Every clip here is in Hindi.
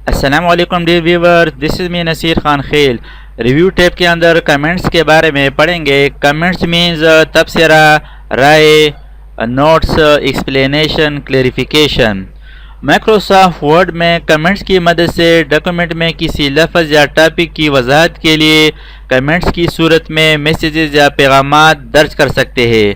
अस्सलामुअलैकुम dear viewer, this is me Naseer Khan खेल। रिव्यू टैब के अंदर कमेंट्स के बारे में पढ़ेंगे। कमेंट्स मीन्स तबसरा, राय, notes, explanation, clarification. Microsoft Word में कमेंट्स की मदद से डॉक्यूमेंट में किसी लफ्ज़ या टॉपिक की वजाहत के लिए कमेंट्स की सूरत में मैसेजेस या पैगामात दर्ज कर सकते हैं।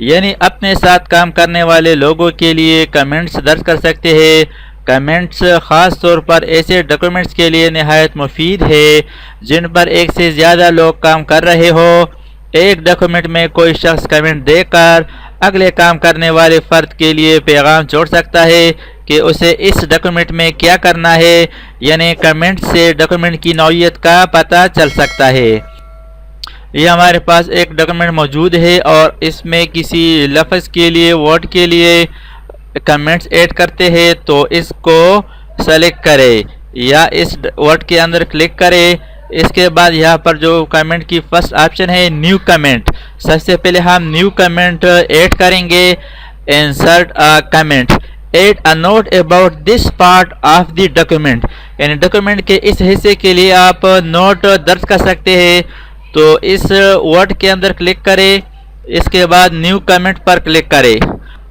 यानी अपने साथ काम करने वाले लोगों के लिए कमेंट्स दर्ज कर सकते हैं। कमेंट्स ख़ास तौर पर ऐसे डॉक्यूमेंट्स के लिए नहायत मुफीद है जिन पर एक से ज़्यादा लोग काम कर रहे हो। एक डॉक्यूमेंट में कोई शख्स कमेंट देकर अगले काम करने वाले फ़र्द के लिए पैगाम छोड़ सकता है कि उसे इस डॉक्यूमेंट में क्या करना है। यानी कमेंट से डॉक्यूमेंट की नौइयत का पता चल सकता है। ये हमारे पास एक डॉक्यूमेंट मौजूद है और इसमें किसी लफ्ज़ के लिए, वर्ड के लिए कमेंट्स ऐड करते हैं तो इसको सेलेक्ट करें या इस वर्ड के अंदर क्लिक करें। इसके बाद यहाँ पर जो कमेंट की फर्स्ट ऑप्शन है न्यू कमेंट, सबसे पहले हम न्यू कमेंट ऐड करेंगे। Insert a comment, add a note about this part of the document, यानी डॉक्यूमेंट के इस हिस्से के लिए आप नोट दर्ज कर सकते हैं। तो इस वर्ड के अंदर क्लिक करें, इसके बाद न्यू कमेंट पर क्लिक करें।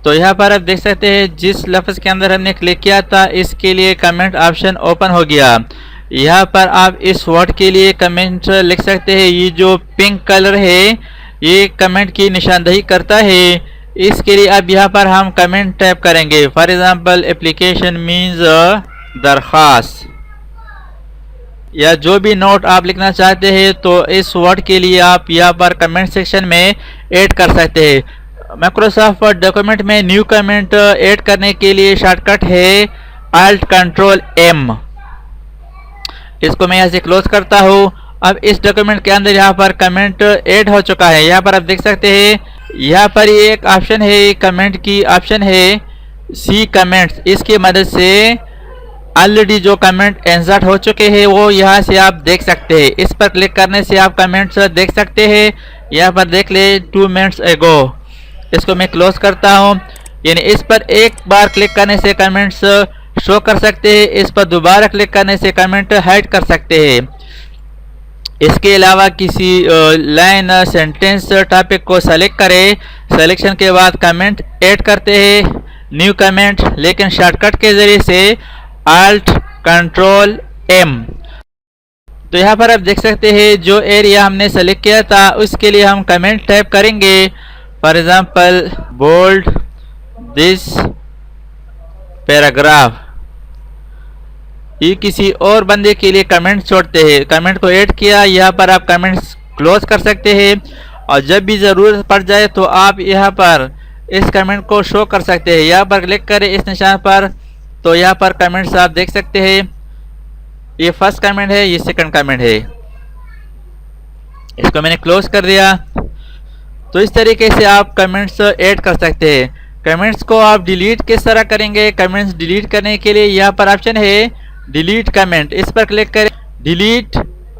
तो यहाँ पर आप देख सकते हैं जिस लफ्ज़ के अंदर हमने क्लिक किया था इसके लिए कमेंट ऑप्शन ओपन हो गया। यहाँ पर आप इस वर्ड के लिए कमेंट लिख सकते हैं। ये जो पिंक कलर है ये कमेंट की निशानदही करता है। इसके लिए अब यहाँ पर हम कमेंट टाइप करेंगे। फॉर एग्जांपल एप्लीकेशन मीन्स दरख्वास्त, या जो भी नोट आप लिखना चाहते हैं तो इस वर्ड के लिए आप यहाँ पर कमेंट सेक्शन में ऐड कर सकते हैं। माइक्रोसॉफ्ट वर्ड डॉक्यूमेंट में न्यू कमेंट ऐड करने के लिए शॉर्टकट है Alt Control M। इसको मैं यहाँ से क्लोज करता हूँ। अब इस डॉक्यूमेंट के अंदर यहाँ पर कमेंट ऐड हो चुका है। यहाँ पर आप देख सकते हैं, यहाँ पर ये एक ऑप्शन है, कमेंट की ऑप्शन है सी कमेंट्स। इसकी मदद से ऑलरेडी जो कमेंट इंसर्ट हो चुके हैं वो यहाँ से आप देख सकते हैं। इस पर क्लिक करने से आप कमेंट्स देख सकते हैं। यहाँ पर देख ले 2 मिनट्स एगो। इसको मैं क्लोज करता हूँ। यानी इस पर एक बार क्लिक करने से कमेंट्स शो कर सकते हैं, इस पर दोबारा क्लिक करने से कमेंट हाइड कर सकते हैं। इसके अलावा किसी लाइन, सेंटेंस, टॉपिक को सेलेक्ट करें। सिलेक्शन के बाद कमेंट ऐड करते हैं न्यू कमेंट, लेकिन शॉर्टकट के ज़रिए से Alt Control M। तो यहाँ पर आप देख सकते हैं जो एरिया हमने सेलेक्ट किया था उसके लिए हम कमेंट टाइप करेंगे। For example bold this paragraph. ये किसी और बंदे के लिए कमेंट छोड़ते हैं। कमेंट को ऐड किया, यहाँ पर आप कमेंट्स क्लोज कर सकते हैं और जब भी ज़रूरत पड़ जाए तो आप यहाँ पर इस कमेंट को शो कर सकते हैं। यहाँ पर क्लिक करें इस निशान पर, तो यहाँ पर कमेंट्स आप देख सकते हैं। ये फर्स्ट कमेंट है, ये सेकंड कमेंट है। इसको मैंने क्लोज कर दिया। तो इस तरीके से आप कमेंट्स ऐड कर सकते हैं। कमेंट्स को आप डिलीट किस तरह करेंगे? कमेंट्स डिलीट करने के लिए यहाँ पर ऑप्शन है डिलीट कमेंट, इस पर क्लिक करें।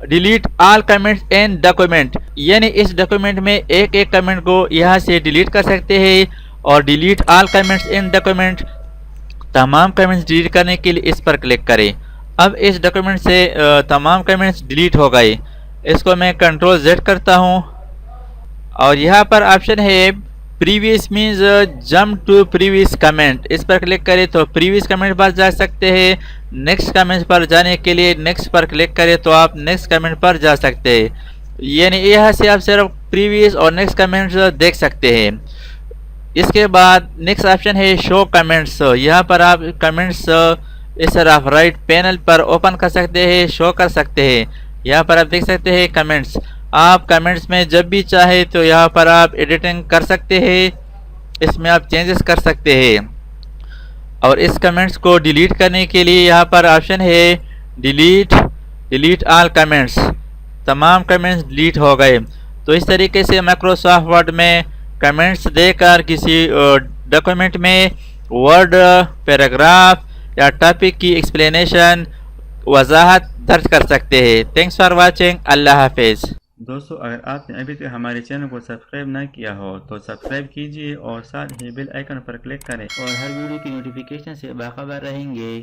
Delete all comments in document, यानी इस डॉक्यूमेंट में एक एक कमेंट को यहाँ से डिलीट कर सकते हैं। और delete all comments in document, तमाम कमेंट्स डिलीट करने के लिए इस पर क्लिक करें। अब इस डॉक्यूमेंट से तमाम कमेंट्स डिलीट हो गए। इसको मैं Ctrl Z करता हूँ और यहाँ पर ऑप्शन है previous means jump to previous comment, इस पर क्लिक करें तो प्रीवियस कमेंट पर जा सकते हैं। नेक्स्ट कमेंट पर जाने के लिए नेक्स्ट पर क्लिक करें तो आप नेक्स्ट कमेंट पर जा सकते हैं। यानी यहाँ से आप सिर्फ प्रीवियस और नेक्स्ट कमेंट्स देख सकते हैं। इसके बाद नेक्स्ट ऑप्शन है शो कमेंट्स। यहाँ पर आप कमेंट्स इस तरफ राइट पैनल पर ओपन कर सकते हैं, शो कर सकते हैं। यहाँ पर आप देख सकते हैं कमेंट्स। आप कमेंट्स में जब भी चाहे तो यहाँ पर आप एडिटिंग कर सकते हैं, इसमें आप चेंजेस कर सकते हैं। और इस कमेंट्स को डिलीट करने के लिए यहाँ पर ऑप्शन है डिलीट ऑल कमेंट्स, तमाम कमेंट्स डिलीट हो गए। तो इस तरीके से माइक्रोसॉफ्ट वर्ड में कमेंट्स देकर किसी डॉक्यूमेंट में वर्ड, पैराग्राफ या टॉपिक की एक्सप्लेनेशन, वजाहत दर्ज कर सकते हैं। Thanks for watching. अल्लाह हाफिज़। दोस्तों, अगर आपने अभी तक हमारे चैनल को सब्सक्राइब ना किया हो तो सब्सक्राइब कीजिए और साथ ही बेल आइकन पर क्लिक करें और हर वीडियो की नोटिफिकेशन से बाखबर रहेंगे।